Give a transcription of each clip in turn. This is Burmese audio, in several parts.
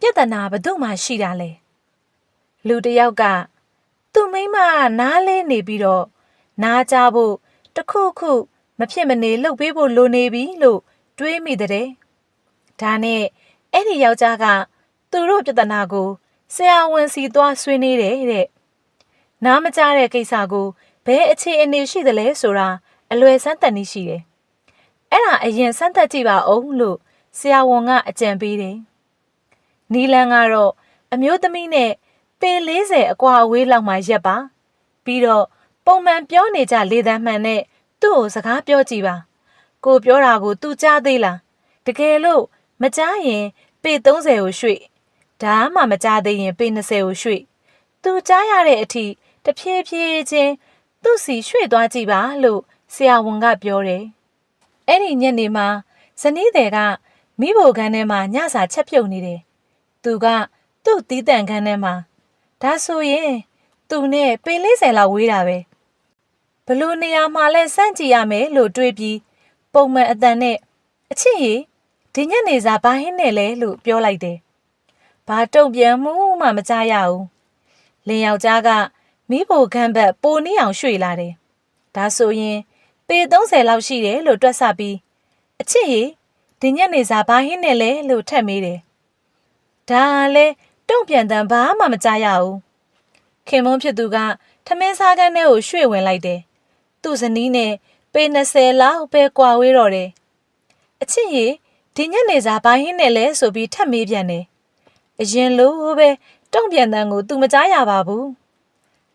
ပြဿနာဘယ်သူမှရှိတာလဲလူတစ်ယောက်ကသူ့မိန်းမနားလဲနေပြီးတော့နားကြဖို့တခုခုမဖြစ်မနေလှုပ်ပေးဖို့လိုနေပြီလို့တွေးမိတဲ့ဒါနဲ့အဲ့ဒီယောက်ျားကသူတို့ပြဿနာကိုဆရာဝန်စီသွားဆွေးနွေးတယ်တဲ့နားမကြားတဲ့ကိစ္စကိုဘယ်အခြေအနေရှိသလဲဆိုတာအလွယ်စမ်းသပ်နည်းရှိတယ်အဲ့ဒါအရင်စမ်းသပ်ကြည့်ပါဦးလို့ဆရာဝန်ကအကြံပေးတယ်နီလန်ကတော့အမျိုးသမီးနဲ့ပေ40အကွာအဝေးလောက်မှရက်ပါပြီးတော့ပုံမှန်ပြောနေကြလေသံမှန်နဲ့သူ့ကိုစကားပြောကြည့်ပါကိုပြောတာကို तू ကြားသေးလားတကယ်လို့မကြားရင်ပေ30ကိုရွှေ့ဒါမှမကြားသေးရင်ပေ20ကိုရွှေ့ तू ကြားရတဲ့အထိတဖြည်းဖြည်းချင်းသူ့စီရွှေ့သွားကြည့်ပါလို့ဆရာဝန်ကပြောတယ်အဲ့ဒီညနေမှာဇနီးတဲ့ကမိဘခန်းထဲမှာညစာချက်ပြုတ်နေတယ်သူကသူ့တီးတန့်ခန်းထဲမှာဒါဆိုရင်သူနဲ့ပေ40လောက်ဝေးတာပဲဘလို့နေရာမှာလဲစမ်းကြည့်ရမယ်လို့တွေးပြီးပုံမှန်အတန်နဲ့အချစ်ရီဒီညနေစာဘာဟင်းနဲ့လဲလို့ပြောလိုက်တယ်ဘာတုံ့ပြန်မှုမှမကြားရဘူးလင်ယောက်ျားကမိဖို့ခန်းဘက်ပိုနီးအောင်ရွှေ့လာတယ်ဒါဆိုရင်ပေ30လောက်ရှိတယ်လို့တွက်ဆပြီးအချစ်ရီဒီညနေစာဘာဟင်းနဲ့လဲလို့ထပ်မေးတယ်ဒါလည်းတုံ့ပြန်တမ်းဘာမှမကြားရဘူးခင်မုန်းဖြစ်သူကထမင်းစားခန်းထဲကိုရွှေ့ဝင်လိုက်တယ်သူ့ဇနီးနဲ့ပေ20လောက်ပဲကွာဝေးတော့တယ်အချစ်ရီဒီညနေစာဘာဟင်းနဲ့လဲဆိုပြီးထပ်မေးပြန်တယ်အရင်လိုပဲတုံ့ပြန်တမ်းကို तू မကြားရပါဘူး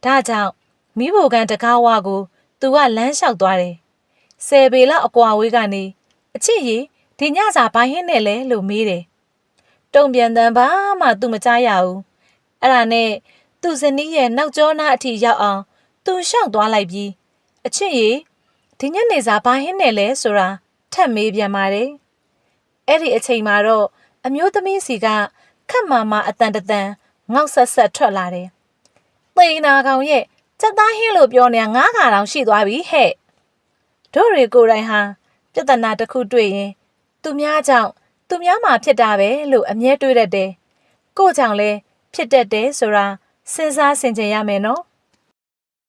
ဒါကြောင့်မိဖို့ကန်တကားဝါကို तू ကလမ်းလျှောက်သွားတယ်10ပေလောက်အကွာဝေးကနေအချစ်ရီဒီညစာဘာဟင်းနဲ့လဲလို့မေးတယ်တုံ့ပြန်တမ်းဘာမှ तू မကြားရဘူးအဲ့ဒါနဲ့သူ့ဇနီးရဲ့နောက်ကျောနားအထိရောက်အောင် तू ရှောက်သွားလိုက်ပြီးအချစ်ရီဒီညနေစာဘာဟင်းနဲ့လဲဆိုတာထပ်မေးပြန်ပါတယ်အဲ့ဒီအချိန်မှာတော့အမျိုးသမီးစီကခက်မာမာအတန်တန်ငေါက်ဆက်ဆက်ထွက်လာတယ်သေနာကောင်ရဲ့စက်သားဟင်းလို့ပြောနေတာငါးခါတောင်ရှိသွားပြီဟဲ့တို့တွေကိုယ်တိုင်ဟာပြဿနာတစ်ခုတွေ့ရင်သူများကြောင့်သူများမှာဖြစ်တာပဲလို့အမြဲတွေးတတ်တယ်ကို့ကြောင့်လဲဖြစ်တတ်တယ်ဆိုတာစဉ်းစားဆင်ခြင်ရမယ်နော်